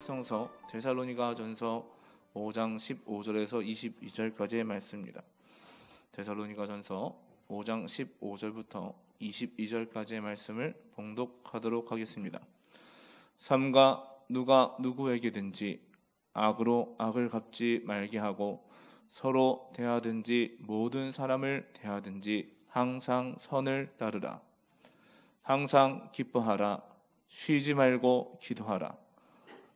성서 데살로니가전서 5장 15절에서 22절까지의 말씀입니다. 데살로니가전서 5장 15절부터 22절까지의 말씀을 봉독하도록 하겠습니다. 삼가 누가 누구에게든지 악으로 악을 갚지 말게 하고 서로 대하든지 모든 사람을 대하든지 항상 선을 따르라. 항상 기뻐하라. 쉬지 말고 기도하라.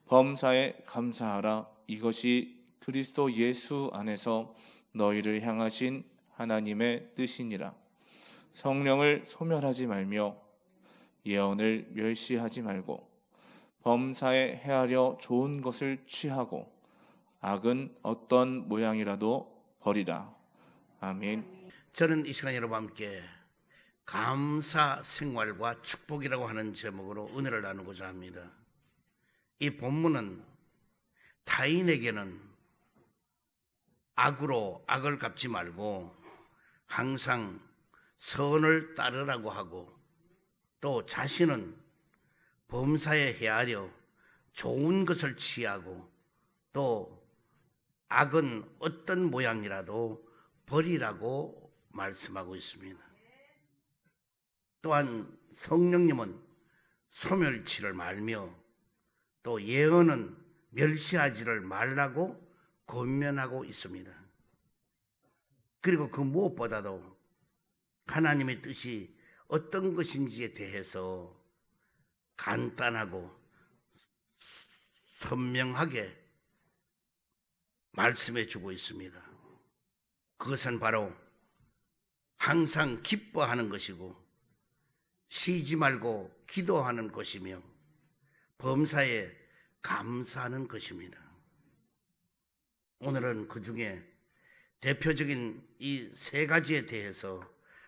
범사에 감사하라. 이것이 그리스도 예수 안에서 너희를 향하신 하나님의 뜻이니라. 성령을 소멸하지 말며 예언을 멸시하지 말고 범사에 헤아려 좋은 것을 취하고 악은 어떤 모양이라도 버리라. 아멘. 저는 이 시간 여러분과 함께 감사 생활과 축복이라고 하는 제목으로 은혜를 나누고자 합니다. 이 본문은 타인에게는 악으로 악을 갚지 말고 항상 선을 따르라고 하고, 또 자신은 범사에 헤아려 좋은 것을 취하고, 또 악은 어떤 모양이라도 버리라고 말씀하고 있습니다. 또한 성령님은 소멸치를 말며 또 예언은 멸시하지를 말라고 권면하고 있습니다. 그리고 그 무엇보다도 하나님의 뜻이 어떤 것인지에 대해서 간단하고 선명하게 말씀해 주고 있습니다. 그것은 바로 항상 기뻐하는 것이고 쉬지 말고 기도하는 것이며 범사에 감사하는 것입니다. 오늘은 그 중에 대표적인 이 세 가지에 대해서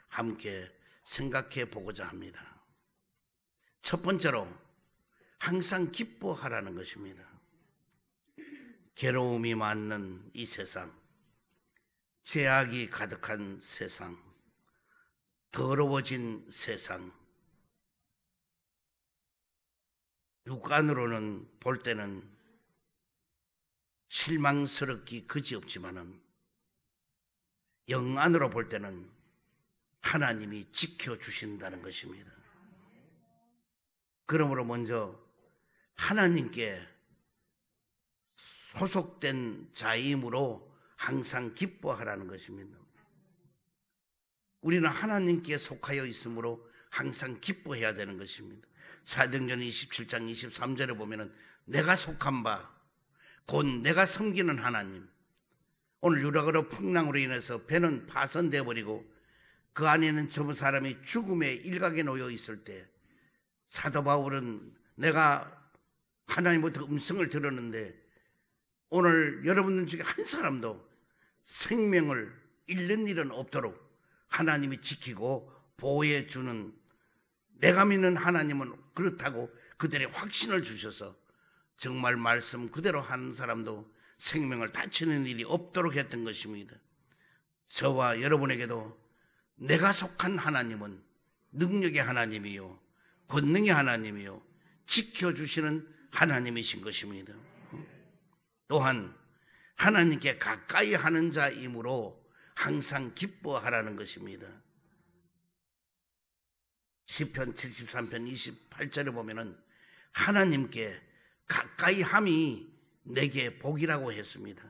함께 생각해 보고자 합니다. 첫 번째로 항상 기뻐하라는 것입니다. 괴로움이 많은 이 세상, 죄악이 가득한 세상, 더러워진 세상, 육안으로는 볼 때는 실망스럽기 그지없지만은 영안으로 볼 때는 하나님이 지켜주신다는 것입니다. 그러므로 먼저 하나님께 소속된 자임으로 항상 기뻐하라는 것입니다. 우리는 하나님께 속하여 있으므로 항상 기뻐해야 되는 것입니다. 사도행전 27장 23절에 보면은 내가 속한 바 곧 내가 섬기는 하나님. 오늘 유라굴로 풍랑으로 인해서 배는 파손되어 버리고 그 안에는 전부 사람이 죽음의 일각에 놓여 있을 때 사도 바울은 내가 하나님부터 음성을 들었는데 오늘 여러분 중에 한 사람도 생명을 잃는 일은 없도록 하나님이 지키고 보호해 주는, 내가 믿는 하나님은 그렇다고 그들의 확신을 주셔서 정말 말씀 그대로 한 사람도 생명을 다치는 일이 없도록 했던 것입니다. 저와 여러분에게도 내가 속한 하나님은 능력의 하나님이요 권능의 하나님이요 지켜주시는 하나님이신 것입니다. 또한 하나님께 가까이 하는 자이므로 항상 기뻐하라는 것입니다. 시편 73편 28절에 보면은 하나님께 가까이 함이 내게 복이라고 했습니다.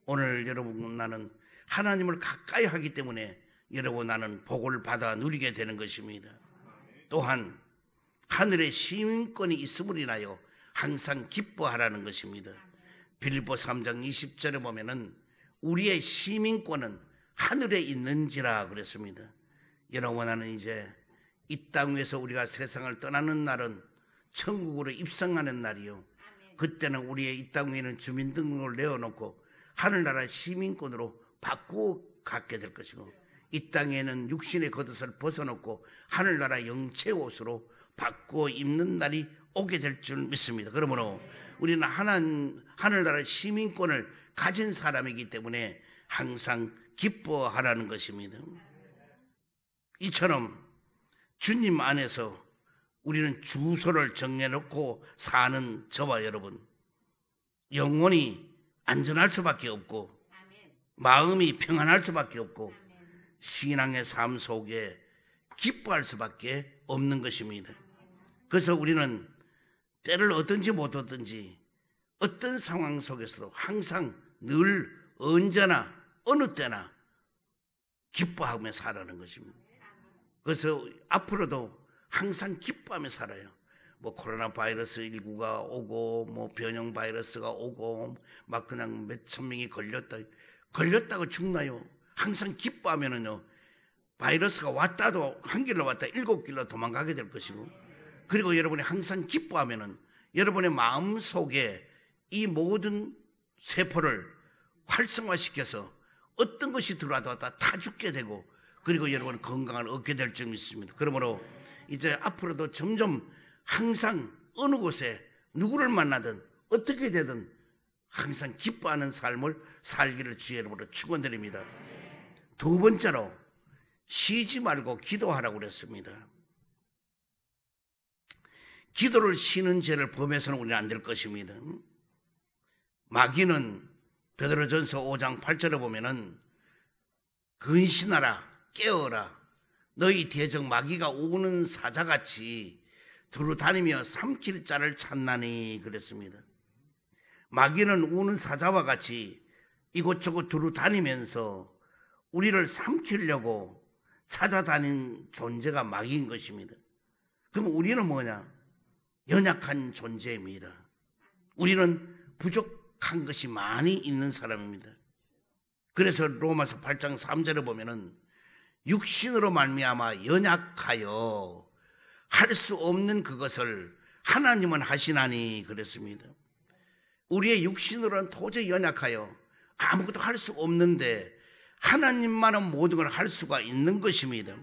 오늘 여러분, 나는 하나님을 가까이 하기 때문에 여러분, 나는 복을 받아 누리게 되는 것입니다. 또한 하늘에 시민권이 있음을 인하여 항상 기뻐하라는 것입니다. 빌립보서 3장 20절에 보면은 우리의 시민권은 하늘에 있는지라 그랬습니다. 여러분, 나는 이제 이 땅 위에서 우리가 세상을 떠나는 날은 천국으로 입성하는 날이요, 그때는 우리의 이 땅 위에는 주민등록을 내어놓고 하늘나라 시민권으로 바꾸어 갖게 될 것이고, 이 땅에는 육신의 겉옷을 벗어놓고 하늘나라 영체 옷으로 바꾸어 입는 날이 오게 될 줄 믿습니다. 그러므로 우리는 하늘나라 시민권을 가진 사람이기 때문에 항상 기뻐하라는 것입니다. 이처럼 주님 안에서 우리는 주소를 정해놓고 사는 저와 여러분, 영혼이 안전할 수밖에 없고 마음이 평안할 수밖에 없고 신앙의 삶 속에 기뻐할 수밖에 없는 것입니다. 그래서 우리는 때를 얻든지 못 얻든지 어떤 상황 속에서도 항상 늘 언제나 어느 때나 기뻐하며 살아가는 것입니다. 그래서 앞으로도 항상 기뻐하며 살아요. 뭐 코로나 바이러스 19가 오고 뭐 변형 바이러스가 오고 막 그냥 몇천 명이 걸렸다고 죽나요? 항상 기뻐하면은요 바이러스가 왔다도 한 길로 왔다 7길로 도망가게 될 것이고, 그리고 여러분이 항상 기뻐하면은 여러분의 마음 속에 이 모든 세포를 활성화시켜서 어떤 것이 들어와도 다 죽게 되고, 그리고 여러분은 건강을 얻게 될 줄 믿습니다. 그러므로 이제 앞으로도 점점 항상 어느 곳에 누구를 만나든 어떻게 되든 항상 기뻐하는 삶을 살기를 주의 이름으로 축원드립니다. 두 번째로 쉬지 말고 기도하라고 그랬습니다. 기도를 쉬는 죄를 범해서는 우리는 안 될 것입니다. 마귀는 베드로전서 5장 8절에 보면은 근신하라 깨어라 너희 대적 마귀가 우는 사자같이 두루 다니며 삼킬 자를 찾나니 그랬습니다. 마귀는 우는 사자와 같이 이곳저곳 두루 다니면서 우리를 삼키려고 찾아다닌 존재가 마귀인 것입니다. 그럼 우리는 뭐냐? 연약한 존재입니다. 우리는 부족한 것이 많이 있는 사람입니다. 그래서 로마서 8장 3절에 보면은 육신으로 말미암아 연약하여 할 수 없는 그것을 하나님은 하시나니 그랬습니다. 우리의 육신으로는 도저히 연약하여 아무것도 할 수 없는데 하나님만은 모든 걸 할 수가 있는 것입니다.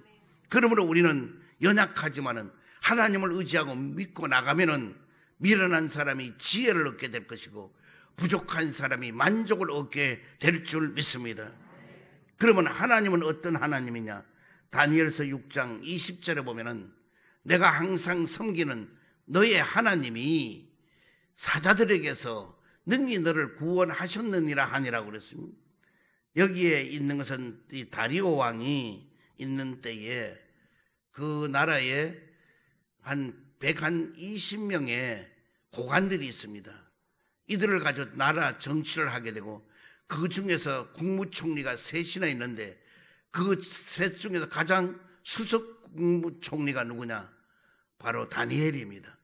그러므로 우리는 연약하지만은 하나님을 의지하고 믿고 나가면은 미련한 사람이 지혜를 얻게 될 것이고 부족한 사람이 만족을 얻게 될 줄 믿습니다. 그러면 하나님은 어떤 하나님이냐? 다니엘서 6장 20절에 보면은 내가 항상 섬기는 너의 하나님이 사자들에게서 능히 너를 구원하셨느니라 하니라고 그랬습니다. 여기에 있는 것은 이 다리오 왕이 있는 때에 그 나라에 한 120명의 고관들이 있습니다. 이들을 가지고 나라 정치를 하게 되고 그 중에서 국무총리가 셋이나 있는데 그 셋 중에서 가장 수석 국무총리가 누구냐? 바로 다니엘입니다.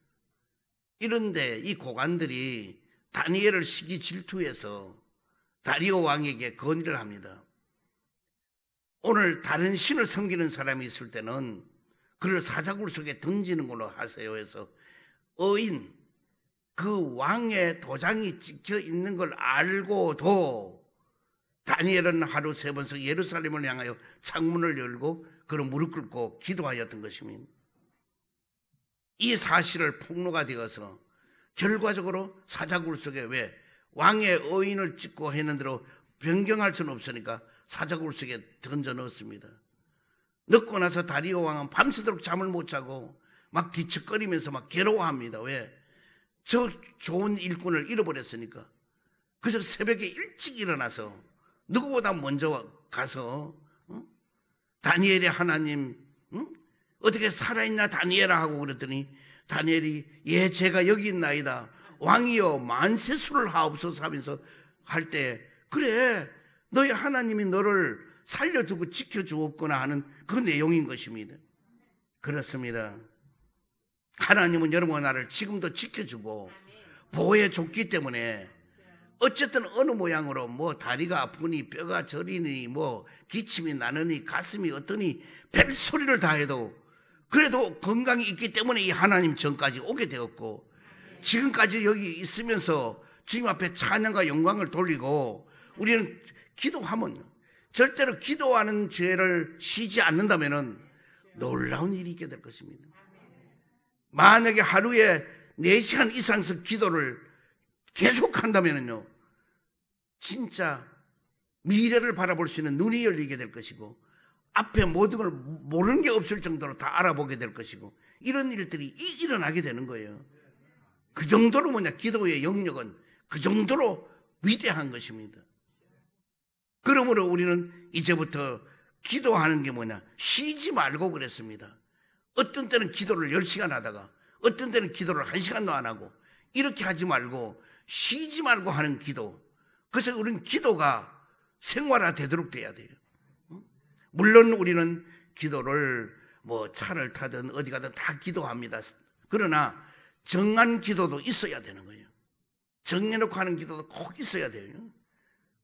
이런데 이 고관들이 다니엘을 시기 질투해서 다리오 왕에게 건의를 합니다. 오늘 다른 신을 섬기는 사람이 있을 때는 그를 사자굴 속에 던지는 걸로 하세요 해서 어인 그 왕의 도장이 찍혀 있는 걸 알고도 다니엘은 하루 3번씩 예루살렘을 향하여 창문을 열고 그를 무릎 꿇고 기도하였던 것입니다. 이 사실을 폭로가 되어서 결과적으로 사자굴 속에 왜 왕의 어인을 찍고 했는데도 변경할 수는 없으니까 사자굴 속에 던져 넣었습니다. 넣고 나서 다리오 왕은 밤새도록 잠을 못 자고 막 뒤척거리면서 막 괴로워합니다. 왜? 저 좋은 일꾼을 잃어버렸으니까. 그래서 새벽에 일찍 일어나서 누구보다 먼저 가서 다니엘의 하나님 어떻게 살아있나 다니엘아 하고 그랬더니 다니엘이 예 제가 여기 있나이다. 왕이여 만세수를 하옵소서 하면서 할 때 그래 너희 하나님이 너를 살려두고 지켜주었구나 하는 그 내용인 것입니다. 그렇습니다. 하나님은 여러분과 나를 지금도 지켜주고 보호해 줬기 때문에 어쨌든 어느 모양으로 뭐 다리가 아프니 뼈가 저리니 뭐 기침이 나느니 가슴이 어떠니 벨소리를 다 해도 그래도 건강이 있기 때문에 이 하나님 전까지 오게 되었고 지금까지 여기 있으면서 주님 앞에 찬양과 영광을 돌리고 우리는 기도하면 절대로 기도하는 죄를 쉬지 않는다면 놀라운 일이 있게 될 것입니다. 만약에 하루에 4시간 이상씩 기도를 계속한다면요 진짜 미래를 바라볼 수 있는 눈이 열리게 될 것이고 앞에 모든 걸 모르는 게 없을 정도로 다 알아보게 될 것이고 이런 일들이 일어나게 되는 거예요. 그 정도로 기도의 영역은 그 정도로 위대한 것입니다. 그러므로 우리는 이제부터 기도하는 게 뭐냐? 쉬지 말고 그랬습니다. 어떤 때는 기도를 10시간 하다가 어떤 때는 기도를 1시간도 안 하고 이렇게 하지 말고 쉬지 말고 하는 기도. 그래서 우리는 기도가 생활화되도록 돼야 돼요. 물론 우리는 기도를 뭐 차를 타든 어디 가든 다 기도합니다. 그러나 정한 기도도 있어야 되는 거예요. 정해놓고 하는 기도도 꼭 있어야 돼요.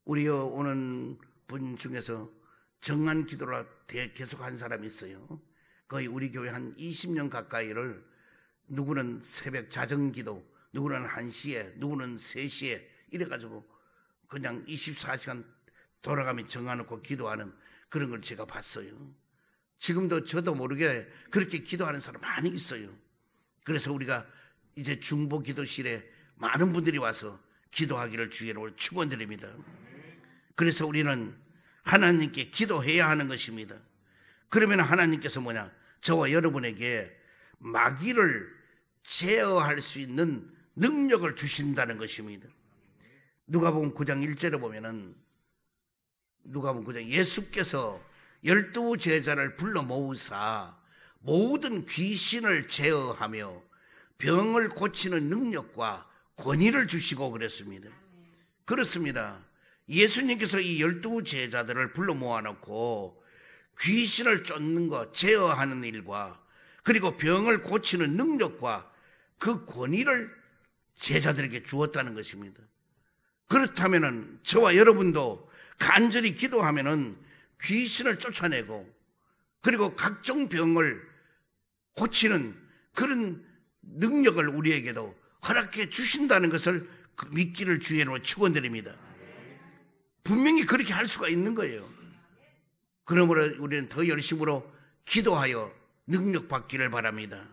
우리 오는 분 중에서 정한 기도를 계속 한 사람이 있어요. 거의 우리 교회 한 20년 가까이를 누구는 새벽 자정기도, 누구는 1시에, 누구는 3시에 이래가지고 그냥 24시간 돌아가며 정해놓고 기도하는 그런 걸 제가 봤어요. 지금도 저도 모르게 그렇게 기도하는 사람 많이 있어요. 그래서 우리가 이제 중보 기도실에 많은 분들이 와서 기도하기를 주의로 축원드립니다. 그래서 우리는 하나님께 기도해야 하는 것입니다. 그러면 하나님께서 뭐냐? 저와 여러분에게 마귀를 제어할 수 있는 능력을 주신다는 것입니다. 누가복음 9장 1절에 보면은 누가복음 9장 예수께서 12 제자를 불러 모으사 모든 귀신을 제어하며 병을 고치는 능력과 권위를 주시고 그랬습니다. 그렇습니다. 예수님께서 이 12 제자들을 불러 모아놓고 귀신을 쫓는 것, 제어하는 일과 그리고 병을 고치는 능력과 그 권위를 제자들에게 주었다는 것입니다. 그렇다면 저와 여러분도 간절히 기도하면은 귀신을 쫓아내고 그리고 각종 병을 고치는 그런 능력을 우리에게도 허락해 주신다는 것을 믿기를 주의로 축원드립니다. 분명히 그렇게 할 수가 있는 거예요. 그러므로 우리는 더 열심으로 기도하여 능력 받기를 바랍니다.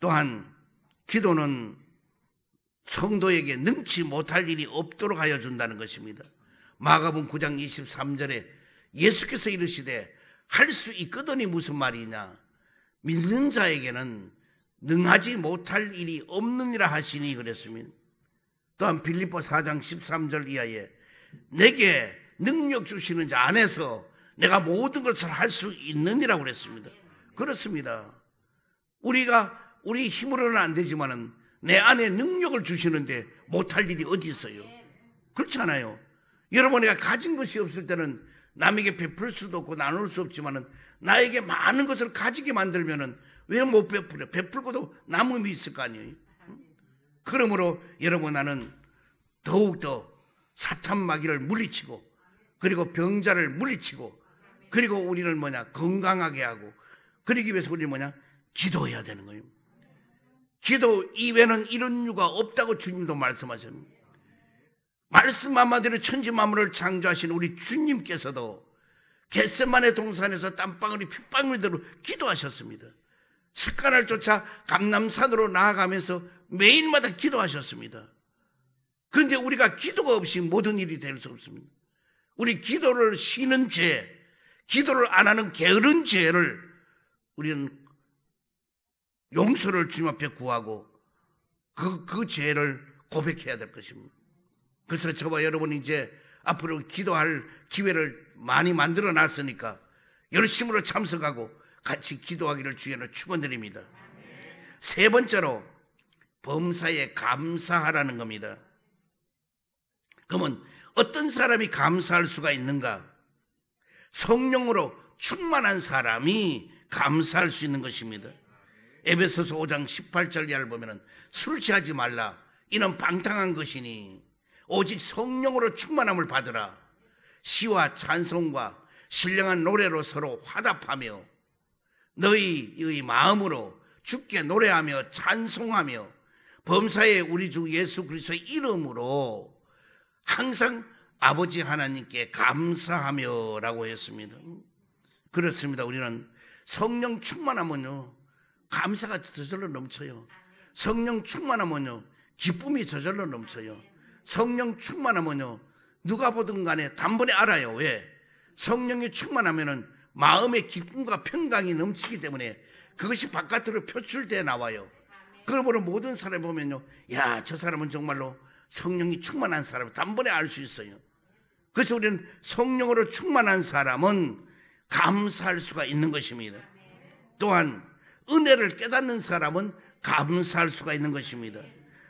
또한 기도는 성도에게 능치 못할 일이 없도록 하여 준다는 것입니다. 마가복음 9장 23절에 예수께서 이르시되 할 수 있거든이 무슨 말이냐? 믿는 자에게는 능하지 못할 일이 없느니라 하시니 그랬습니다. 또한 빌립보 4장 13절 이하에 내게 능력 주시는 자 안에서 내가 모든 것을 할 수 있느니라고 그랬습니다. 그렇습니다. 우리 힘으로는 안 되지만은 내 안에 능력을 주시는데 못할 일이 어디 있어요? 그렇지 않아요. 여러분, 내가 가진 것이 없을 때는 남에게 베풀 수도 없고 나눌 수 없지만은 나에게 많은 것을 가지게 만들면은 왜 못 베풀어? 베풀 것도 남음이 있을 거 아니에요. 그러므로 여러분, 나는 더욱더 사탄 마귀를 물리치고 그리고 병자를 물리치고 그리고 우리를 건강하게 하고 그러기 위해서 우리는 기도해야 되는 거예요. 기도 이외에는 이런 이유가 없다고 주님도 말씀하셨습니다. 말씀 한마디로 천지 만물을 창조하신 우리 주님께서도 겟세마네 동산에서 땀방울이 핏방울대로 기도하셨습니다. 습관을 쫓아 감람산으로 나아가면서 매일마다 기도하셨습니다. 그런데 우리가 기도가 없이 모든 일이 될 수 없습니다. 우리 기도를 쉬는 죄, 기도를 안 하는 게으른 죄를 우리는 용서를 주님 앞에 구하고 그 죄를 고백해야 될 것입니다. 그래서 저와 여러분이 이제 앞으로 기도할 기회를 많이 만들어 놨으니까 열심으로 참석하고 같이 기도하기를 주의로 축원드립니다. 세 번째로 범사에 감사하라는 겁니다. 그러면 어떤 사람이 감사할 수가 있는가? 성령으로 충만한 사람이 감사할 수 있는 것입니다. 에베소서 5장 18절 이하를 보면은 술 취하지 말라. 이는 방탕한 것이니 오직 성령으로 충만함을 받으라. 시와 찬송과 신령한 노래로 서로 화답하며 너희의 마음으로 주께 노래하며 찬송하며 범사에 우리 주 예수 그리스도의 이름으로 항상 아버지 하나님께 감사하며 라고 했습니다. 그렇습니다. 우리는 성령 충만하면요 감사가 저절로 넘쳐요. 성령 충만하면요 기쁨이 저절로 넘쳐요. 성령 충만하면요 누가 보든 간에 단번에 알아요. 왜? 성령이 충만하면은 마음의 기쁨과 평강이 넘치기 때문에 그것이 바깥으로 표출되어 나와요. 그러므로 모든 사람을 보면요, 야, 저 사람은 정말로 성령이 충만한 사람을 단번에 알 수 있어요. 그래서 우리는 성령으로 충만한 사람은 감사할 수가 있는 것입니다. 또한 은혜를 깨닫는 사람은 감사할 수가 있는 것입니다.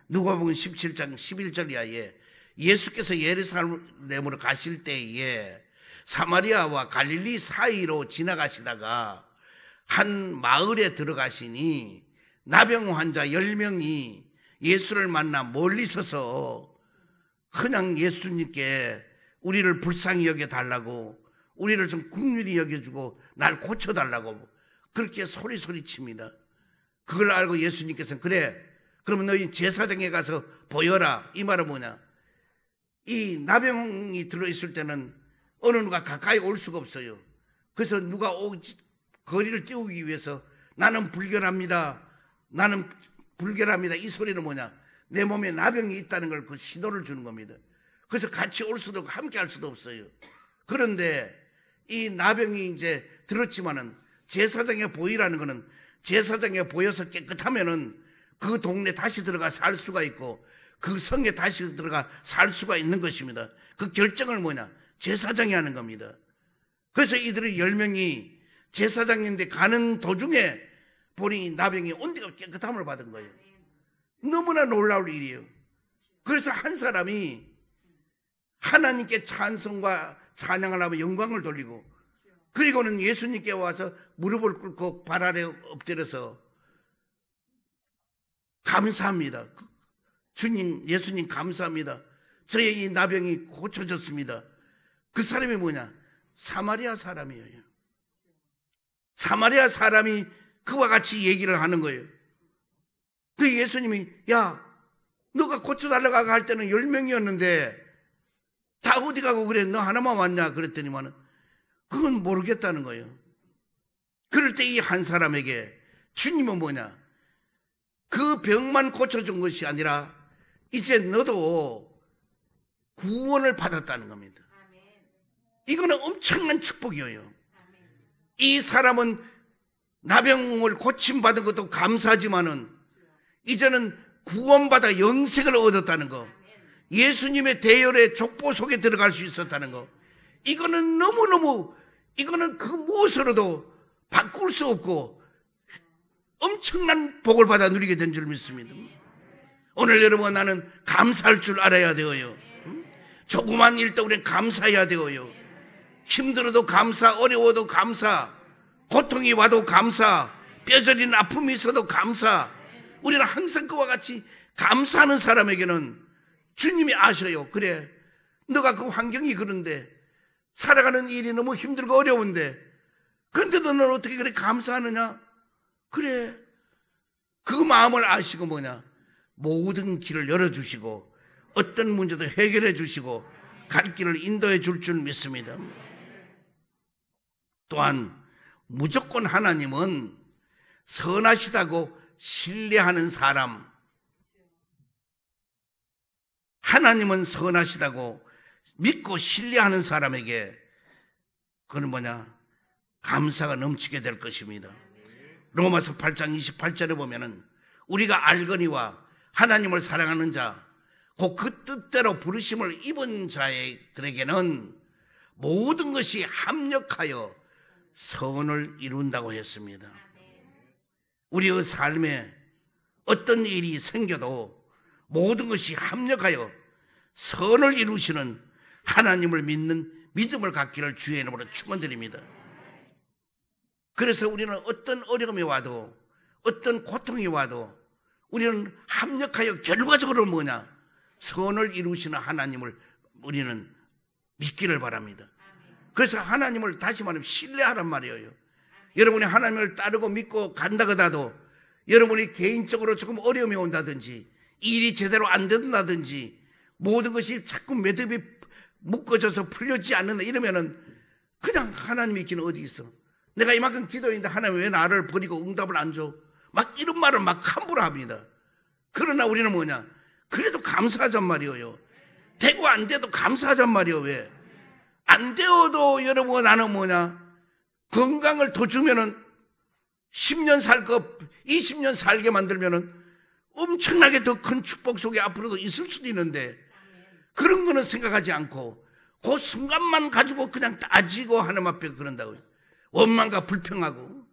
누가복음 17장 11절 이하에 예수께서 예루살렘으로 가실 때에 사마리아와 갈릴리 사이로 지나가시다가 한 마을에 들어가시니 나병 환자 10명이 예수를 만나 멀리 서서 그냥 예수님께 우리를 불쌍히 여겨달라고, 우리를 좀 긍휼히 여겨주고 날 고쳐달라고 그렇게 소리칩니다. 그걸 알고 예수님께서는 그래, 그러면 너희 제사장에 가서 보여라. 이 말은 뭐냐, 이 나병이 들어있을 때는 어느 누가 가까이 올 수가 없어요. 그래서 누가 거리를 띄우기 위해서 나는 불결합니다, 나는 불결합니다, 이 소리는 뭐냐, 내 몸에 나병이 있다는 걸 그 신호를 주는 겁니다. 그래서 같이 올 수도 없고 함께 할 수도 없어요. 그런데 이 나병이 이제 들었지만은 제사장에 보이라는 거는 제사장에 보여서 깨끗하면은 그 동네 다시 들어가 살 수가 있고 그 성에 다시 들어가 살 수가 있는 것입니다. 그 결정을 뭐냐, 제사장이 하는 겁니다. 그래서 이들의 10명이 제사장인데 가는 도중에 보니 나병이 온데가 깨끗함을 받은 거예요. 너무나 놀라울 일이에요. 그래서 한 사람이 하나님께 찬송과 찬양을 하며 영광을 돌리고, 그리고는 예수님께 와서 무릎을 꿇고 발 아래 엎드려서 감사합니다. 주님, 예수님 감사합니다. 저의 이 나병이 고쳐졌습니다. 그 사람이 뭐냐, 사마리아 사람이에요. 사마리아 사람이 그와 같이 얘기를 하는 거예요. 그 예수님이, 야, 너가 고쳐달라고 할 때는 10명이었는데 다 어디 가고 그래, 너 하나만 왔냐 그랬더니만은 그건 모르겠다는 거예요. 그럴 때 이 한 사람에게 주님은 뭐냐, 그 병만 고쳐준 것이 아니라 이제 너도 구원을 받았다는 겁니다. 이거는 엄청난 축복이에요. 이 사람은 나병을 고침받은 것도 감사하지만은 이제는 구원받아 영생을 얻었다는 거, 예수님의 대열의 족보 속에 들어갈 수 있었다는 거, 이거는 너무너무, 이거는 그 무엇으로도 바꿀 수 없고 엄청난 복을 받아 누리게 된 줄 믿습니다. 오늘 여러분, 나는 감사할 줄 알아야 되어요. 조그만 일도 우리는 감사해야 되어요. 힘들어도 감사, 어려워도 감사, 고통이 와도 감사, 뼈저린 아픔이 있어도 감사. 우리는 항상 그와 같이 감사하는 사람에게는 주님이 아셔요. 그래, 너가 그 환경이 그런데, 살아가는 일이 너무 힘들고 어려운데, 그런데도 너는 어떻게 그렇게 감사하느냐? 그래, 그 마음을 아시고 뭐냐, 모든 길을 열어주시고 어떤 문제도 해결해 주시고 갈 길을 인도해 줄 믿습니다. 또한 무조건 하나님은 선하시다고 신뢰하는 사람, 하나님은 선하시다고 믿고 신뢰하는 사람에게 그건 뭐냐, 감사가 넘치게 될 것입니다. 로마서 8장 28절에 보면은 우리가 알거니와 하나님을 사랑하는 자, 곧 그 뜻대로 부르심을 입은 자들에게는 모든 것이 합력하여 선을 이룬다고 했습니다. 우리의 삶에 어떤 일이 생겨도 모든 것이 합력하여 선을 이루시는 하나님을 믿는 믿음을 갖기를 주의 이름으로 축원드립니다. 그래서 우리는 어떤 어려움이 와도, 어떤 고통이 와도 우리는 합력하여 결과적으로 뭐냐, 선을 이루시는 하나님을 우리는 믿기를 바랍니다. 그래서 하나님을 다시 말하면 신뢰하란 말이에요. 여러분이 하나님을 따르고 믿고 간다 하더라도 여러분이 개인적으로 조금 어려움이 온다든지 일이 제대로 안 된다든지 모든 것이 자꾸 매듭이 묶어져서 풀려지지 않는다 이러면은 그냥 하나님 믿기는 어디 있어. 내가 이만큼 기도했는데 하나님 왜 나를 버리고 응답을 안 줘? 막 이런 말을 막 함부로 합니다. 그러나 우리는 뭐냐, 그래도 감사하잔 말이에요. 되고 안 돼도 감사하잔 말이에요. 왜? 안 되어도 여러분, 나는 뭐냐, 건강을 더 주면은 10년 살 거 20년 살게 만들면은 엄청나게 더 큰 축복 속에 앞으로도 있을 수도 있는데 그런 거는 생각하지 않고 그 순간만 가지고 그냥 따지고 하나님 앞에 그런다고요. 원망과 불평하고.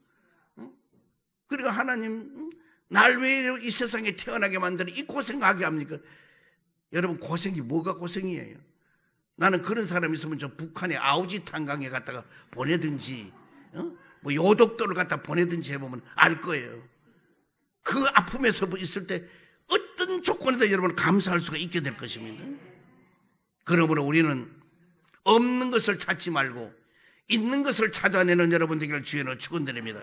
그리고 하나님 날 왜 이 세상에 태어나게 만드는 이 고생하게 합니까? 여러분 고생이 뭐가 고생이에요? 나는 그런 사람 있으면 저 북한의 아우지 탄강에 갔다가 보내든지 뭐 요독도를 갖다 보내든지 해보면 알 거예요. 그 아픔에서 있을 때 어떤 조건에도 여러분 감사할 수가 있게 될 것입니다. 그러므로 우리는 없는 것을 찾지 말고 있는 것을 찾아내는 여러분 되기를 주의 축원드립니다.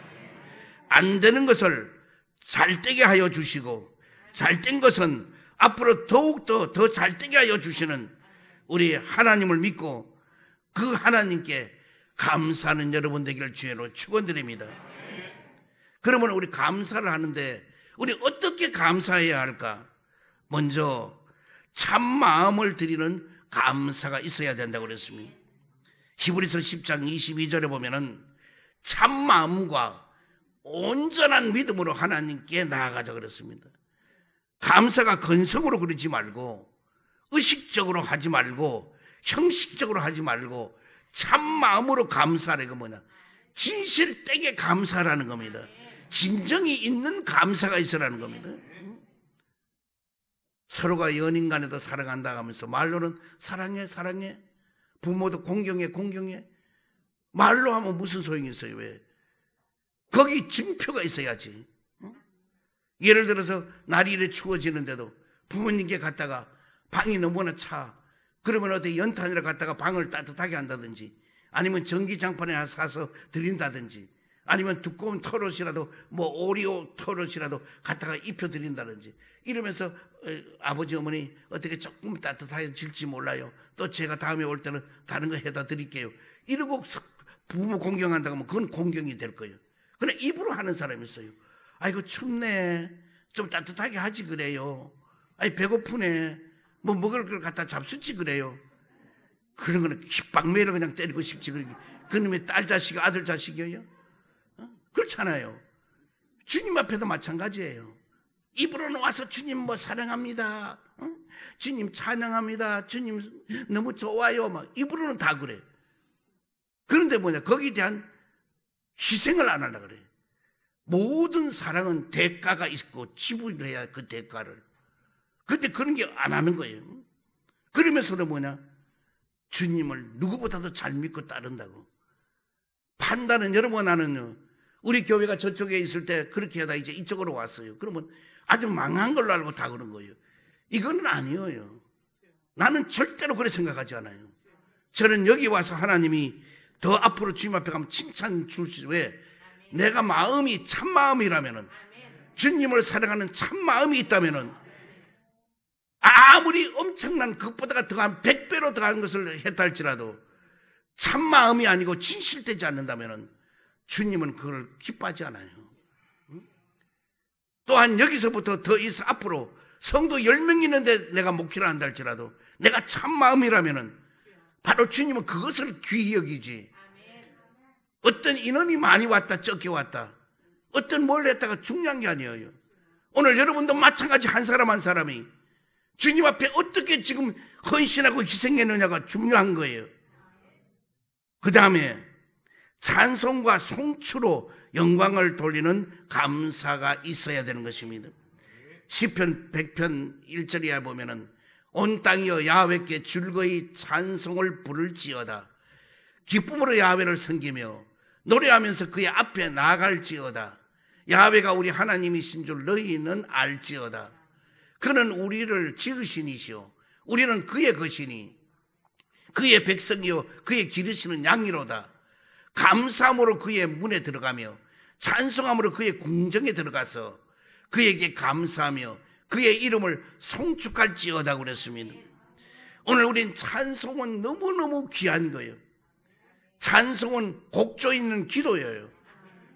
안 되는 것을 잘되게 하여 주시고 잘된 것은 앞으로 더욱더 더 잘되게 하여 주시는 우리 하나님을 믿고 그 하나님께 감사하는 여러분 되기를 주의로 축원드립니다. 그러면 우리 감사를 하는데 우리 어떻게 감사해야 할까? 먼저 참 마음을 드리는 감사가 있어야 된다고 그랬습니다. 히브리서 10장 22절에 보면은 참 마음과 온전한 믿음으로 하나님께 나아가자 그랬습니다. 감사가 건성으로 그러지 말고 의식적으로 하지 말고 형식적으로 하지 말고 참 마음으로 감사하는 건 뭐냐? 진실되게 감사라는 겁니다. 진정이 있는 감사가 있으라는 겁니다. 서로가 연인 간에도 사랑한다 하면서 말로는 사랑해 사랑해, 부모도 공경해 공경해, 말로 하면 무슨 소용이 있어요? 왜? 거기 증표가 있어야지. 예를 들어서 날이 이래 추워지는데도 부모님께 갔다가 방이 너무나 차, 그러면 어디 연탄이라 갔다가 방을 따뜻하게 한다든지, 아니면 전기장판에 하나 사서 드린다든지, 아니면 두꺼운 털옷이라도 뭐 오리오 털옷이라도 갖다가 입혀드린다든지 이러면서 아버지 어머니 어떻게 조금 따뜻해질지 몰라요, 또 제가 다음에 올 때는 다른 거 해다 드릴게요, 이러고 부모 공경한다고 하면 그건 공경이 될 거예요. 그러나 입으로 하는 사람이 있어요. 아이고 춥네, 좀 따뜻하게 하지 그래요, 아이 배고프네, 뭐 먹을 걸 갖다 잡수지 그래요. 그런 거는 깃방매를 그냥 때리고 싶지. 그놈의 딸 자식 아들 자식이에요? 그렇잖아요. 주님 앞에도 마찬가지예요. 입으로는 와서 주님 뭐 사랑합니다, 주님 찬양합니다, 주님 너무 좋아요, 막 입으로는 다 그래. 그런데 뭐냐, 거기에 대한 희생을 안 하려고 그래. 모든 사랑은 대가가 있고 지불을 해야 그 대가를. 근데 그런 게 안 하는 거예요. 그러면서도 뭐냐, 주님을 누구보다도 잘 믿고 따른다고. 판단은 여러분, 나는요, 우리 교회가 저쪽에 있을 때 그렇게 하다 이제 이쪽으로 왔어요. 그러면 아주 망한 걸로 알고 다 그런 거예요. 이거는 아니에요. 나는 절대로 그렇게 생각하지 않아요. 저는 여기 와서 하나님이 더 앞으로 주님 앞에 가면 칭찬 줄 수, 왜? 내가 마음이 참 마음이라면은, 주님을 사랑하는 참 마음이 있다면은, 아무리 엄청난 그것보다 더한 100배로 더한 것을 했다 할지라도 참 마음이 아니고 진실되지 않는다면은 주님은 그걸 기뻐하지 않아요. 또한 여기서부터 더 이상 앞으로 성도 10명 있는데 내가 목회를 한다 할지라도 내가 참 마음이라면은 바로 주님은 그것을 귀히 여기지. 어떤 인원이 많이 왔다 적게 왔다, 어떤 뭘 했다가 중요한 게 아니에요. 오늘 여러분도 마찬가지 한 사람 한 사람이 주님 앞에 어떻게 지금 헌신하고 희생했느냐가 중요한 거예요. 그 다음에 찬송과 송추로 영광을 돌리는 감사가 있어야 되는 것입니다. 시편 100편 1절에 보면은 온 땅이여 야훼께 즐거이 찬송을 부를지어다. 기쁨으로 야훼를 섬기며 노래하면서 그의 앞에 나아갈지어다. 야훼가 우리 하나님이신 줄 너희는 알지어다. 그는 우리를 지으신 이시오, 우리는 그의 것이니 그의 백성이요 그의 기르시는 양이로다. 감사함으로 그의 문에 들어가며 찬송함으로 그의 궁정에 들어가서 그에게 감사하며 그의 이름을 송축할지어다 그랬습니다. 오늘 우린 찬송은 너무너무 귀한 거예요. 찬송은 곡조 있는 기도예요.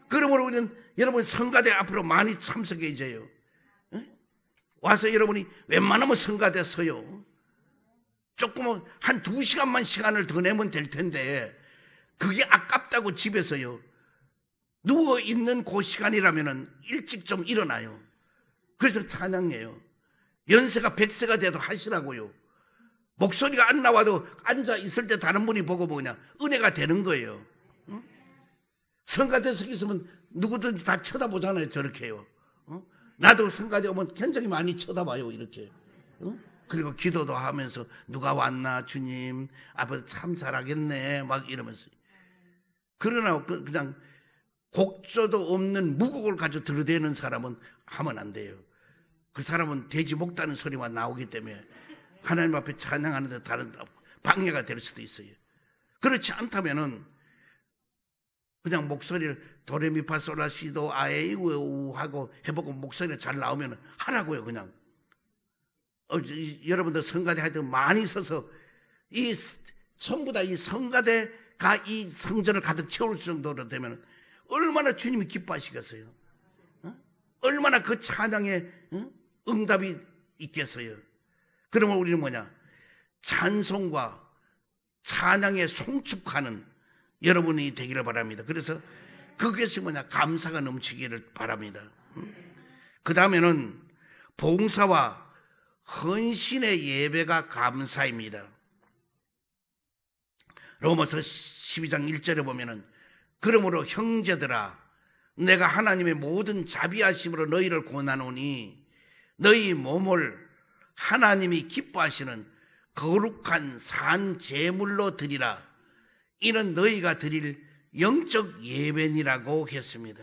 그러므로 우리는 여러분 성가대 앞으로 많이 참석해줘요. 와서 여러분이 웬만하면 성가대 서요. 조금 한 2시간만 시간을 더 내면 될 텐데 그게 아깝다고 집에서요, 누워있는 그 시간이라면 일찍 좀 일어나요. 그래서 찬양해요. 연세가 100세가 돼도 하시라고요. 목소리가 안 나와도 앉아 있을 때 다른 분이 보고 뭐냐 은혜가 되는 거예요. 응? 성가대석 있으면 누구든지 다 쳐다보잖아요. 저렇게요. 나도 성가대 오면 굉장히 많이 쳐다봐요. 이렇게. 그리고 기도도 하면서 누가 왔나 주님 아버지 참 잘하겠네 막 이러면서. 그러나 그냥 곡조도 없는 무곡을 가지고 들이대는 사람은 하면 안 돼요. 그 사람은 돼지 목다는 소리만 나오기 때문에 하나님 앞에 찬양하는데 다른 방해가 될 수도 있어요. 그렇지 않다면은 그냥 목소리를 도레미파솔라시도 아에이우 하고 해보고 목소리가 잘 나오면 하라고요. 그냥 여러분들 성가대 할 때 많이 서서 이 전부 다 이 성가대가 이 성전을 가득 채울 정도로 되면 얼마나 주님이 기뻐하시겠어요. 얼마나 그 찬양에 응답이 있겠어요. 그러면 우리는 뭐냐 찬송과 찬양에 송축하는 여러분이 되기를 바랍니다. 그래서 그것이 뭐냐 감사가 넘치기를 바랍니다. 그 다음에는 봉사와 헌신의 예배가 감사입니다. 로마서 12장 1절에 보면은 그러므로 형제들아 내가 하나님의 모든 자비하심으로 너희를 권하노니 너희 몸을 하나님이 기뻐하시는 거룩한 산 제물로 드리라. 이는 너희가 드릴 영적 예배니라고 했습니다.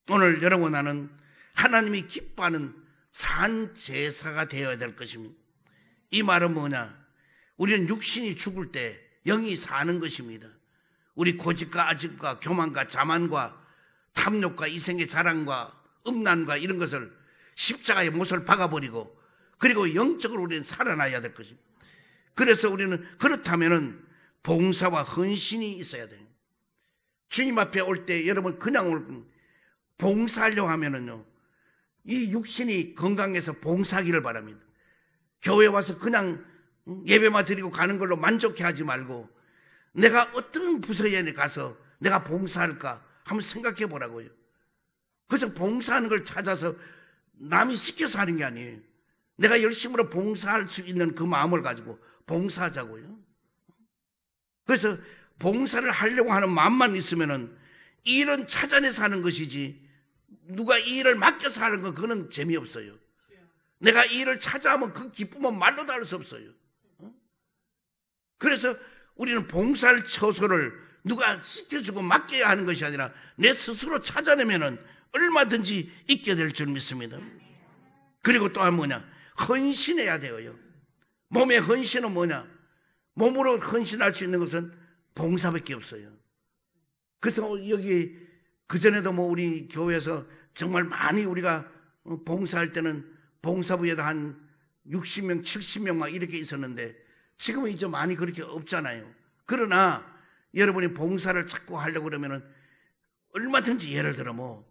오늘 여러분 나는 하나님이 기뻐하는 산 제사가 되어야 될 것입니다. 이 말은 뭐냐? 우리는 육신이 죽을 때 영이 사는 것입니다. 우리 고집과 아집과 교만과 자만과 탐욕과 이생의 자랑과 음란과 이런 것을 십자가에 못을 박아버리고 그리고 영적으로 우리는 살아나야 될 것입니다. 그래서 우리는 그렇다면은 봉사와 헌신이 있어야 돼요. 주님 앞에 올 때 여러분 그냥 봉사하려고 하면은요 이 육신이 건강해서 봉사하기를 바랍니다. 교회 와서 그냥 예배만 드리고 가는 걸로 만족해하지 말고 내가 어떤 부서에 가서 내가 봉사할까 한번 생각해 보라고요. 그래서 봉사하는 걸 찾아서 남이 시켜서 하는 게 아니에요. 내가 열심으로 봉사할 수 있는 그 마음을 가지고 봉사하자고요. 그래서 봉사를 하려고 하는 마음만 있으면은 이 일은 찾아내서 하는 것이지 누가 이 일을 맡겨서 하는 건 그거는 재미없어요. 내가 이 일을 찾아하면 그 기쁨은 말로 다 할 수 없어요. 그래서 우리는 봉사할 처소를 누가 시켜주고 맡겨야 하는 것이 아니라 내 스스로 찾아내면은 얼마든지 있게 될 줄 믿습니다. 그리고 또한 뭐냐? 헌신해야 되어요. 몸의 헌신은 뭐냐? 몸으로 헌신할 수 있는 것은 봉사밖에 없어요. 그래서 여기 그전에도 뭐 우리 교회에서 정말 많이 우리가 봉사할 때는 봉사부에도 한 60명, 70명 막 이렇게 있었는데 지금은 이제 많이 그렇게 없잖아요. 그러나 여러분이 봉사를 자꾸 하려고 그러면은 얼마든지 예를 들어 뭐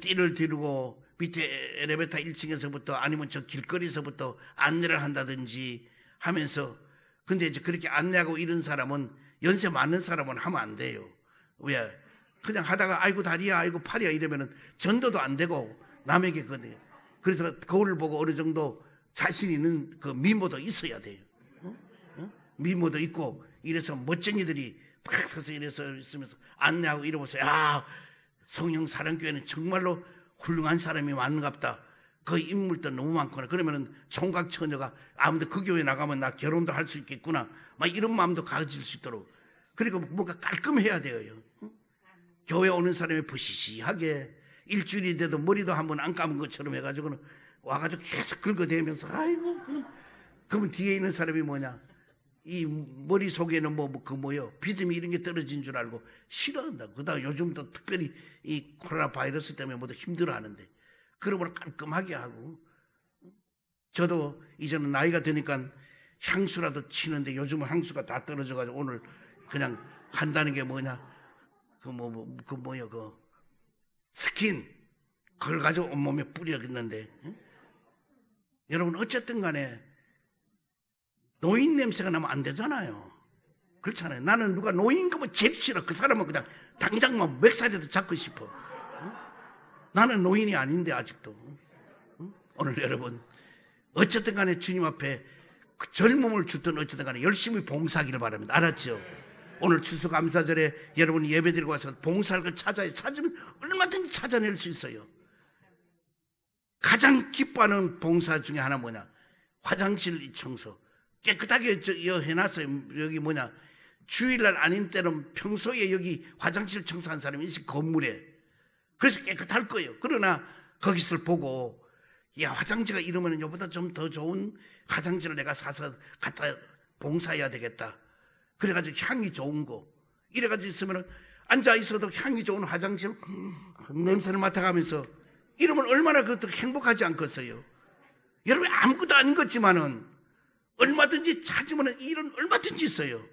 띠를 들고 밑에 엘리베이터 1층에서부터 아니면 저 길거리에서부터 안내를 한다든지 하면서 근데 이제 그렇게 안내하고 이런 사람은 연세 많은 사람은 하면 안 돼요. 왜? 그냥 하다가 아이고 다리야 아이고 팔이야 이러면은 전도도 안 되고 남에게 그거든요. 그래서 거울을 보고 어느 정도 자신 있는 그 미모도 있어야 돼요. 미모도 있고 이래서 멋쟁이들이 딱 서서 이래서 있으면서 안내하고 이러면서 야 성령 사랑교회는 정말로 훌륭한 사람이 많은갑다. 그 인물도 너무 많구나. 그러면은 총각 처녀가 아무튼 그 교회 나가면 나 결혼도 할 수 있겠구나. 막 이런 마음도 가질 수 있도록. 그리고 뭔가 깔끔해야 돼요. 교회 오는 사람이 부시시하게 일주일이 돼도 머리도 한번 안 감은 것처럼 해가지고는 와가지고 계속 긁어대면서 아이고 그러면 뒤에 있는 사람이 뭐냐? 이 머리 속에는 뭐요 비듬이 이런 게 떨어진 줄 알고 싫어한다. 그다음 요즘도 특별히 이 코로나 바이러스 때문에 모두 힘들어하는데 그러므로 깔끔하게 하고 저도 이제는 나이가 드니까 향수라도 치는데 요즘은 향수가 다 떨어져가지고 오늘 그냥 한다는 게 뭐냐 그 스킨 그걸 가지고 온몸에 뿌려겠는데 여러분 어쨌든 간에 노인 냄새가 나면 안 되잖아요. 그렇잖아요. 나는 누가 노인 거면 제일 싫어. 그 사람은 그냥 당장 막 멱살이라도 잡고 싶어. 나는 노인이 아닌데 아직도. 오늘 여러분 어쨌든 간에 주님 앞에 그 젊음을 주든 어쨌든 간에 열심히 봉사하기를 바랍니다. 알았죠? 오늘 추수감사절에 여러분 예배드리고 와서 봉사할 걸 찾으면 얼마든지 찾아낼 수 있어요. 가장 기뻐하는 봉사 중에 하나 뭐냐? 화장실 청소 깨끗하게 해놨어요. 여기 뭐냐? 주일날 아닌 때는 평소에 여기 화장실 청소한 사람이 있어 건물에. 그래서 깨끗할 거예요. 그러나 거기서 보고 야 화장지가 이러면 이보다 좀 더 좋은 화장지를 내가 사서 갖다 봉사해야 되겠다. 그래가지고 향이 좋은 거 이래가지고 있으면 앉아 있어도 향이 좋은 화장실 냄새를 맡아가면서 이러면 얼마나 그것도 행복하지 않겠어요? 여러분 아무것도 아닌 것 같지만은 얼마든지 찾으면 일은 얼마든지 있어요.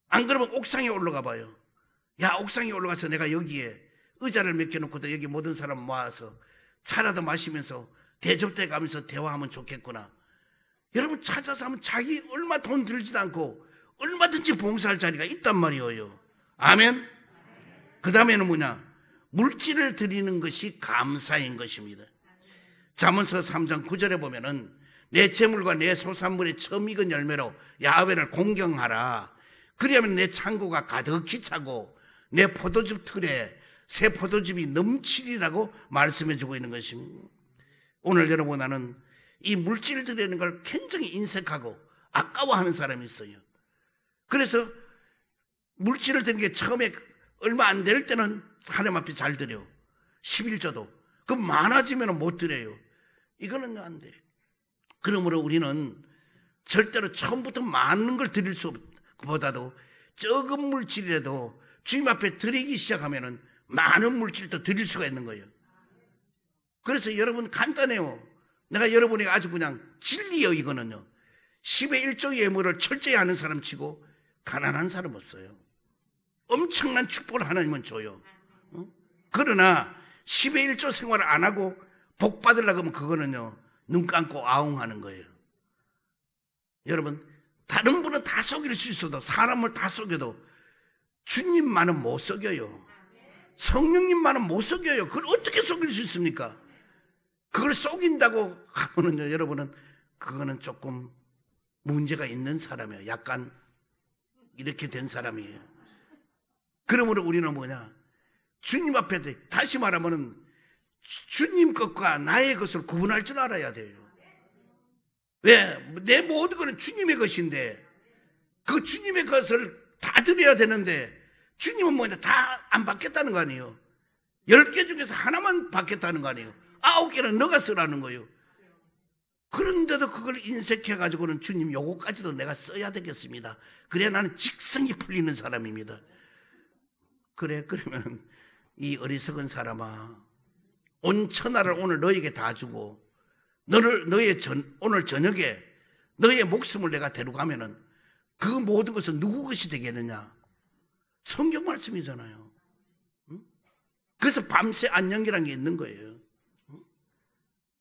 안 그러면 옥상에 올라가 봐요. 야 옥상에 올라가서 내가 여기에 의자를 몇 개 놓고도 여기 모든 사람 모아서 차라도 마시면서 대접대 가면서 대화하면 좋겠구나. 여러분 찾아서 하면 자기 얼마 돈 들지도 않고 얼마든지 봉사할 자리가 있단 말이에요. 아멘. 그 다음에는 뭐냐? 물질을 드리는 것이 감사인 것입니다. 잠언서 3장 9절에 보면은 내 재물과 내 소산물의 처음 익은 열매로 야훼를 공경하라. 그리하면 내 창고가 가득히 차고 내 포도즙 틀에 새 포도즙이 넘치리라고 말씀해주고 있는 것입니다. 오늘 여러분 나는 이 물질 드리는 걸 굉장히 인색하고 아까워하는 사람이 있어요. 그래서 물질을 드리는 게 처음에 얼마 안 될 때는 하나님 앞에 잘 드려. 11조도. 그 많아지면 못 드려요. 이거는 안 돼. 그러므로 우리는 절대로 처음부터 많은 걸 드릴 수 없보다도 적은 물질이라도 주님 앞에 드리기 시작하면은 많은 물질도 드릴 수가 있는 거예요. 그래서 여러분 간단해요. 내가 여러분에게 아주 그냥 진리요 이거는요. 10의 1조 예물을 철저히 하는 사람 치고 가난한 사람 없어요. 엄청난 축복을 하나님은 줘요. 그러나 10의 1조 생활을 안 하고 복 받으려고 하면 그거는요 눈 감고 아웅하는 거예요. 여러분 다른 분은 다 속일 수 있어도 사람을 다 속여도 주님만은 못 속여요. 성령님만은 못 속여요. 그걸 어떻게 속일 수 있습니까? 그걸 속인다고 하면은요 여러분은 그거는 조금 문제가 있는 사람이에요. 약간 이렇게 된 사람이에요. 그러므로 우리는 뭐냐? 주님 앞에 다시 말하면은 주님 것과 나의 것을 구분할 줄 알아야 돼요. 왜? 내 모든 것은 주님의 것인데 그 주님의 것을 다 드려야 되는데 주님은 뭐냐? 다 안 받겠다는 거 아니에요. 10개 중에서 하나만 받겠다는 거 아니에요. 9개는 너가 쓰라는 거예요. 그런데도 그걸 인색해가지고는 주님 요거까지도 내가 써야 되겠습니다. 그래야 나는 직성이 풀리는 사람입니다. 그래 그러면 이 어리석은 사람아 온 천하를 오늘 너에게 다 주고 오늘 저녁에 너의 목숨을 내가 데려가면은 그 모든 것은 누구 것이 되겠느냐? 성경 말씀이잖아요. 그래서 밤새 안녕이라는 게 있는 거예요.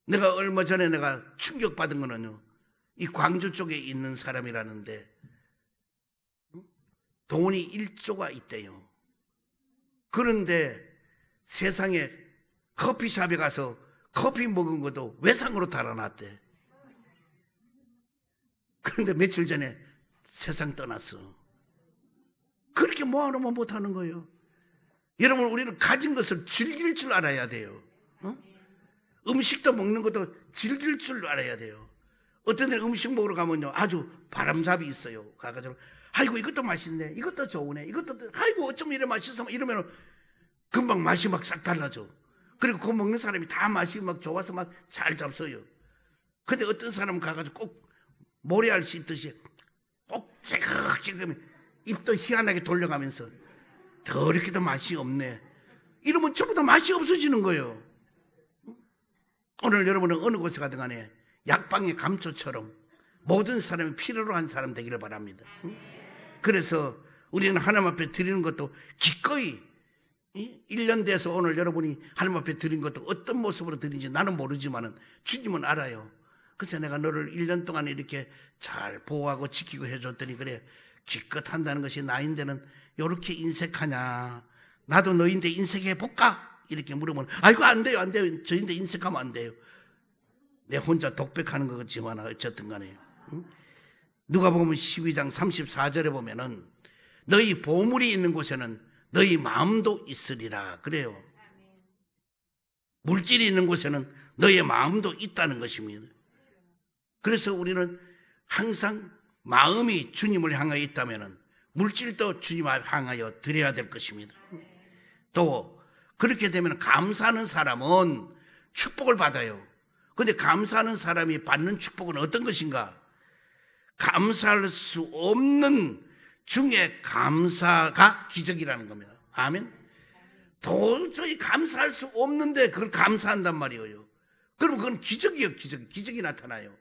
내가 얼마 전에 내가 충격받은 거는요. 이 광주 쪽에 있는 사람이라는데 돈이 1조가 있대요. 그런데 세상에 커피숍에 가서 커피 먹은 것도 외상으로 달아놨대. 그런데 며칠 전에 세상 떠났어. 그렇게 모아놓으면 못하는 거예요. 여러분 우리는 가진 것을 즐길 줄 알아야 돼요. 음식도 먹는 것도 즐길 줄 알아야 돼요. 어떤 데 음식 먹으러 가면요 아주 바람잡이 있어요. 가가지고 아이고 이것도 맛있네, 이것도 좋으네, 이것도 아이고 어쩜 이래 맛있어 이러면 금방 맛이 막 싹 달라져. 그리고 그거 먹는 사람이 다 맛이 막 좋아서 막 잘 잡서요. 근데 어떤 사람은 가가지고 꼭 모래알 씹듯이 꼭 찌그찌그 입도 희한하게 돌려가면서 더럽게도 맛이 없네 이러면 전부 다 맛이 없어지는 거예요. 오늘 여러분은 어느 곳에 가든 간에 약방의 감초처럼 모든 사람이 필요로 한 사람 되기를 바랍니다. 그래서 우리는 하나님 앞에 드리는 것도 기꺼이 1년 돼서 오늘 여러분이 하나님 앞에 드린 것도 어떤 모습으로 드린지 나는 모르지만은 주님은 알아요. 그래서 내가 너를 1년 동안 이렇게 잘 보호하고 지키고 해줬더니 그래 기껏 한다는 것이 나인데는 이렇게 인색하냐? 나도 너인데 인색해 볼까? 이렇게 물으면 아이고 안 돼요 안 돼요 저인데 인색하면 안 돼요. 내 혼자 독백하는 것 같지만 어쨌든 간에. 응? 누가복음 12장 34절에 보면은 너희 보물이 있는 곳에는 너희 마음도 있으리라 그래요. 물질이 있는 곳에는 너의 마음도 있다는 것입니다. 그래서 우리는 항상 마음이 주님을 향하여 있다면 물질도 주님을 향하여 드려야 될 것입니다. 또 그렇게 되면 감사하는 사람은 축복을 받아요. 그런데 감사하는 사람이 받는 축복은 어떤 것인가? 감사할 수 없는 중에 감사가 기적이라는 겁니다. 아멘. 도저히 감사할 수 없는데 그걸 감사한단 말이에요. 그럼 그건 기적이에요. 기적이 나타나요.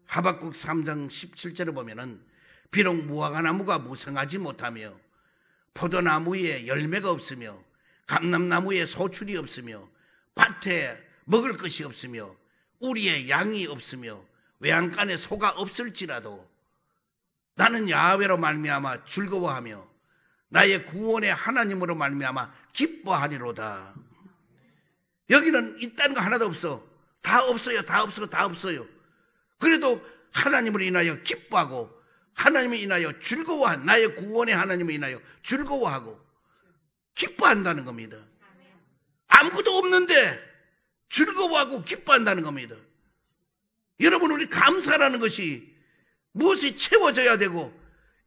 하박국 3장 17절에 보면은 비록 무화과나무가 무성하지 못하며 포도나무에 열매가 없으며 감람나무에 소출이 없으며 밭에 먹을 것이 없으며 우리의 양이 없으며 외양간에 소가 없을지라도 나는 야훼로 말미암아 즐거워하며 나의 구원의 하나님으로 말미암아 기뻐하리로다. 여기는 있다는 거 하나도 없어. 다 없어요. 다 없어요. 그래도 하나님을 인하여 기뻐하고 하나님을 인하여 즐거워한 나의 구원의 하나님을 인하여 즐거워하고 기뻐한다는 겁니다. 아무것도 없는데 즐거워하고 기뻐한다는 겁니다. 여러분, 우리 감사라는 것이 무엇이 채워져야 되고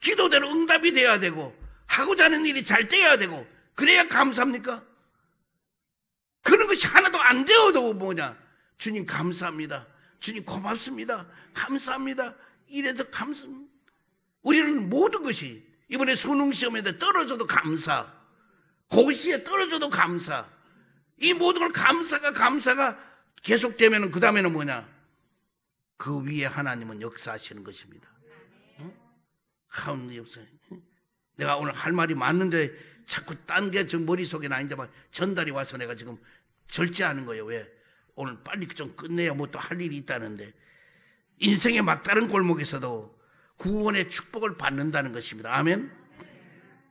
기도대로 응답이 돼야 되고 하고자 하는 일이 잘 돼야 되고 그래야 감사합니까? 그런 것이 하나도 안 되어도 뭐냐? 주님 감사합니다. 주님 고맙습니다. 감사합니다. 이래도 감사합니다. 우리는 모든 것이 이번에 수능시험에 떨어져도 감사, 고시에 떨어져도 감사, 이 모든 걸 감사가 계속되면 그 다음에는 뭐냐? 그 위에 하나님은 역사하시는 것입니다. 가운데 역사. 내가 오늘 할 말이 많은데 자꾸 딴 게 저 머릿속에 나는데 막 전달이 와서 내가 지금 절제하는 거예요. 왜? 오늘 빨리 좀 끝내야 뭐 또 할 일이 있다는데. 인생의 막다른 골목에서도 구원의 축복을 받는다는 것입니다. 아멘.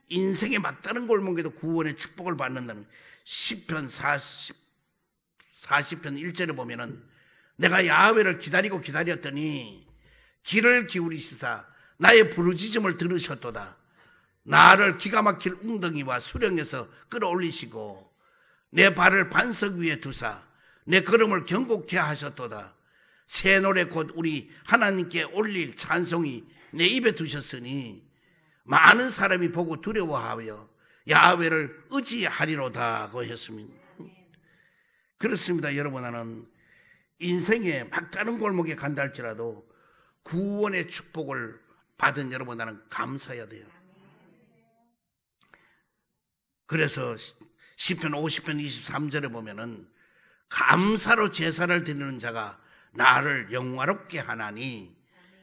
인생의 막다른 골목에도 구원의 축복을 받는다는 시편 40편 1절에 보면은 내가 야훼를 기다렸더니 귀를 기울이시사 나의 부르짖음을 들으셨도다. 나를 기가 막힐 웅덩이와 수령에서 끌어올리시고 내 발을 반석 위에 두사 내 걸음을 견고케 하셨도다. 새 노래 곧 우리 하나님께 올릴 찬송이 내 입에 두셨으니 많은 사람이 보고 두려워하여 야훼를 의지하리로다고 했습니다. 그렇습니다. 여러분, 나는 인생의 막다른 골목에 간다 할지라도 구원의 축복을 받은 여러분, 나는 감사해야 돼요. 그래서 시편 50편 23절에 보면은 감사로 제사를 드리는 자가 나를 영화롭게 하나니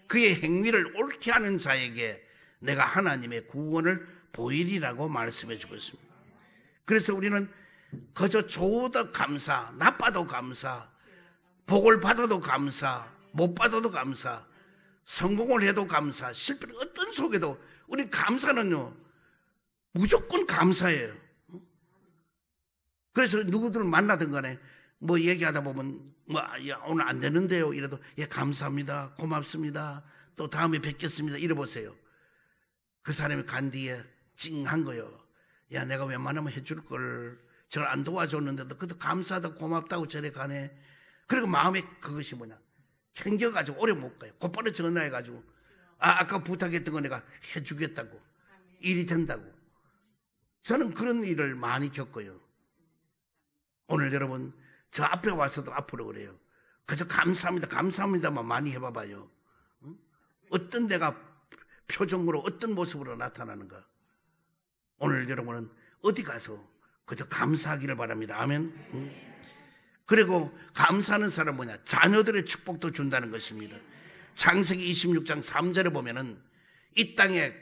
그의 행위를 옳게 하는 자에게 내가 하나님의 구원을 보이리라고 말씀해 주고 있습니다. 그래서 우리는 그저 좋아도 감사, 나빠도 감사, 복을 받아도 감사, 못 받아도 감사, 성공을 해도 감사, 실패를 어떤 속에도 우리 감사는요 무조건 감사해요. 그래서 누구들 만나든 간에 뭐 얘기하다 보면 뭐 야, 오늘 안 되는데요 이래도 예 감사합니다, 고맙습니다, 또 다음에 뵙겠습니다 이래 보세요. 그 사람이 간 뒤에 찡한 거예요. 야, 내가 웬만하면 해줄 걸 저를 안 도와줬는데도 그것도 감사하다 고맙다고 저래 가네. 그리고 마음에 그것이 뭐냐, 챙겨가지고 오래 못 가요. 곧바로 전화해가지고 아까 부탁했던 거 내가 해주겠다고, 일이 된다고. 저는 그런 일을 많이 겪어요. 오늘 여러분 저 앞에 와서도 앞으로 그래요. 그저 감사합니다만 많이 해봐봐요. 어떤 내가 표정으로 어떤 모습으로 나타나는가. 오늘 여러분은 어디 가서 그저 감사하기를 바랍니다. 아멘. 그리고 감사하는 사람 뭐냐, 자녀들의 축복도 준다는 것입니다. 창세기 26장 3절에 보면은 이 땅에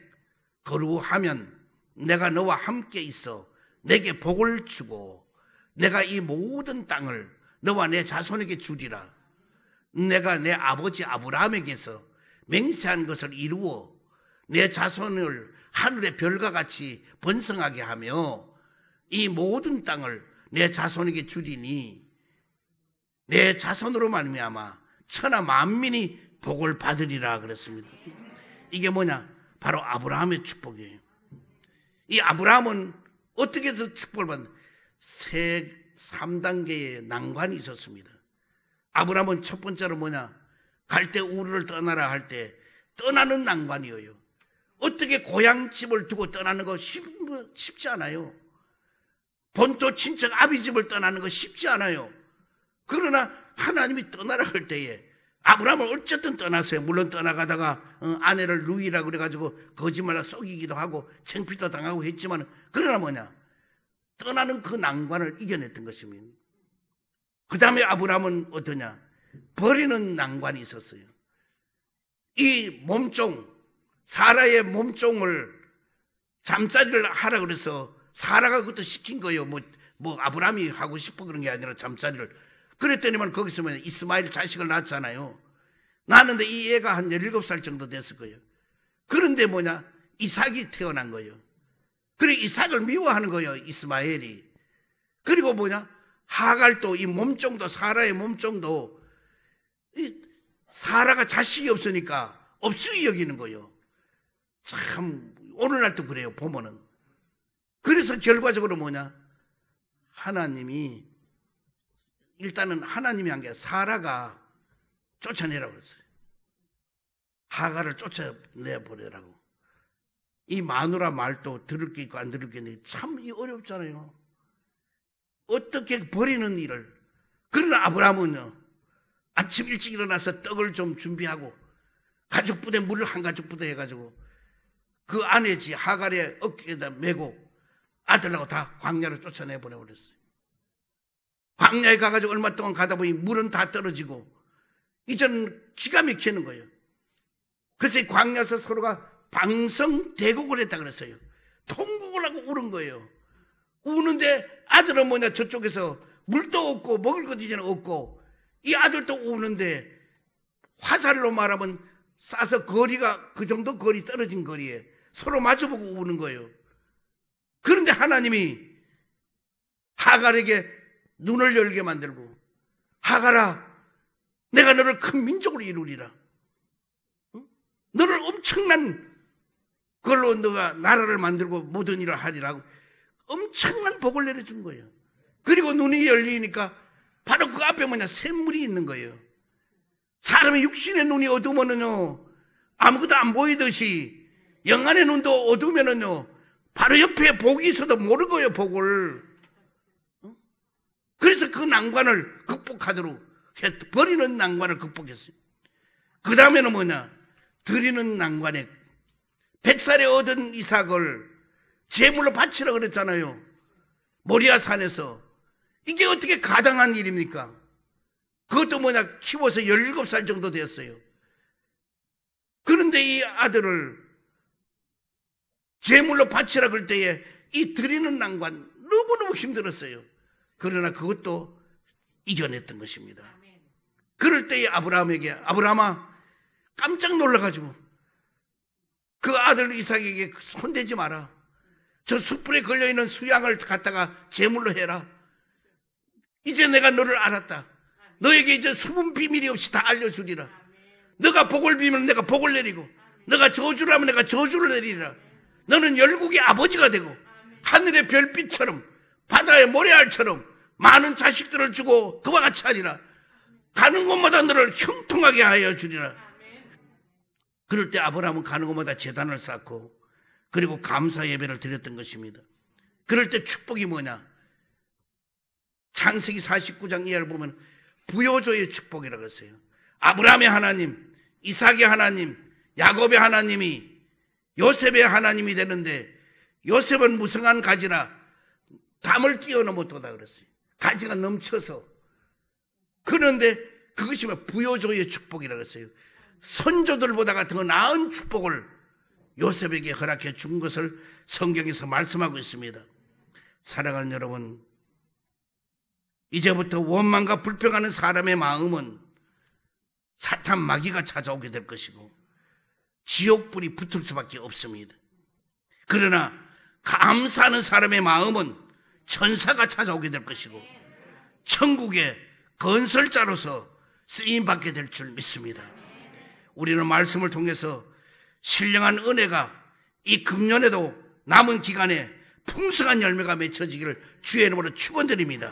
거루하면 내가 너와 함께 있어 내게 복을 주고 내가 이 모든 땅을 너와 내 자손에게 주리라. 내가 내 아버지 아브라함에게서 맹세한 것을 이루어 내 자손을 하늘의 별과 같이 번성하게 하며 이 모든 땅을 내 자손에게 주리니 내 자손으로 말미암아 천하 만민이 복을 받으리라 그랬습니다. 이게 뭐냐? 바로 아브라함의 축복이에요. 이 아브라함은 어떻게 해서 축복을 받는? 3단계의 난관이 있었습니다. 아브라함은 첫 번째로 뭐냐? 갈대 우르를 떠나라 할 때 떠나는 난관이에요. 어떻게 고향집을 두고 떠나는 거 쉽지 않아요. 본토 친척 아비집을 떠나는 거 쉽지 않아요. 그러나 하나님이 떠나라 할 때에 아브라함은 어쨌든 떠났어요. 물론 떠나가다가 아내를 루이라고 그래가지고 거짓말을 속이기도 하고 창피도 당하고 했지만, 그러나 뭐냐? 떠나는 그 난관을 이겨냈던 것입니다. 그 다음에 아브라함은 어떠냐? 버리는 난관이 있었어요. 이 몸종, 사라의 몸종을 잠자리를 하라 그래서 사라가 그것도 시킨 거예요. 뭐 아브라함이 하고 싶어 그런 게 아니라 잠자리를. 그랬더니만 거기서 뭐 이스마엘 자식을 낳았잖아요. 낳았는데 이 애가 한 17살 정도 됐을 거예요. 그런데 뭐냐? 이삭이 태어난 거예요. 그래 이삭을 미워하는 거예요, 이스마엘이. 그리고 뭐냐? 하갈도 이 몸종도, 사라의 몸종도 사라가 자식이 없으니까 업수이 여기는 거예요. 참 오늘날도 그래요, 보면은. 그래서 결과적으로 뭐냐? 하나님이 일단은 하나님이 한 게 사라가 쫓아내라고 그랬어요. 하갈을 쫓아내버리라고. 이 마누라 말도 들을 게 있고 안 들을 게 있는데 참 어렵잖아요. 어떻게 버리는 일을. 그러나 아브라함은요, 아침 일찍 일어나서 떡을 좀 준비하고 가죽 부대 물을 한 가죽 부대 해가지고 그 아내지 하갈의 어깨에다 메고 아들하고 다 광야로 쫓아내버려버렸어요. 광야에 가가지고 얼마 동안 가다 보니 물은 다 떨어지고 이제는 기가 막히는 거예요. 그래서 이 광야에서 서로가 방성대곡을 했다 그랬어요. 통곡을 하고 우는 거예요. 우는데 아들은 뭐냐? 저쪽에서 물도 없고 먹을 것 이제는 없고 이 아들도 우는데 화살로 말하면 쏴서 거리가 그 정도 거리 떨어진 거리에 서로 마주보고 우는 거예요. 그런데 하나님이 하갈에게 눈을 열게 만들고, 하갈아, 내가 너를 큰 민족으로 이루리라. 너를 엄청난 그걸로 너가 나라를 만들고 모든 일을 하리라고 엄청난 복을 내려준 거예요. 그리고 눈이 열리니까 바로 그 앞에 뭐냐? 샘물이 있는 거예요. 사람의 육신의 눈이 어두우면은요, 아무것도 안 보이듯이 영안의 눈도 어두우면은요, 바로 옆에 복이 있어도 모르고요, 복을. 그래서 그 난관을 극복하도록 버리는 난관을 극복했어요. 그 다음에는 뭐냐? 드리는 난관에 100살에 얻은 이삭을 제물로 바치라 그랬잖아요. 모리아 산에서. 이게 어떻게 가당한 일입니까? 그것도 뭐냐? 키워서 17살 정도 되었어요. 그런데 이 아들을 제물로 바치라 그럴 때에 이 드리는 난관 너무너무 힘들었어요. 그러나 그것도 이겨냈던 것입니다. 그럴 때에 아브라함에게, 아브라함아, 깜짝 놀라가지고 그 아들 이삭에게 손대지 마라. 저 숯불에 걸려있는 수양을 갖다가 제물로 해라. 이제 내가 너를 알았다. 너에게 이제 숨은 비밀이 없이 다 알려주리라. 너가 복을 빌면 내가 복을 내리고, 너가 저주를 하면 내가 저주를 내리리라. 너는 열국의 아버지가 되고 하늘의 별빛처럼 바다의 모래알처럼 많은 자식들을 주고 그와 같이 하리라. 가는 곳마다 너를 형통하게 하여 주리라. 그럴 때 아브라함은 가는 곳마다 제단을 쌓고 그리고 감사 예배를 드렸던 것입니다. 그럴 때 축복이 뭐냐? 창세기 49장 이하를 보면 부요조의 축복이라고 했어요. 아브라함의 하나님, 이삭의 하나님, 야곱의 하나님이 요셉의 하나님이 되는데, 요셉은 무성한 가지라 담을 뛰어넘었도다 그랬어요. 가지가 넘쳐서. 그런데 그것이 부요조의 축복이라고 했어요. 선조들보다가 더 나은 축복을 요셉에게 허락해 준 것을 성경에서 말씀하고 있습니다. 사랑하는 여러분, 이제부터 원망과 불평하는 사람의 마음은 사탄 마귀가 찾아오게 될 것이고 지옥불이 붙을 수밖에 없습니다. 그러나 감사하는 사람의 마음은 천사가 찾아오게 될 것이고 천국에 건설자로서 쓰임받게 될 줄 믿습니다. 우리는 말씀을 통해서 신령한 은혜가 이 금년에도 남은 기간에 풍성한 열매가 맺혀지기를 주의 이름으로 축원드립니다.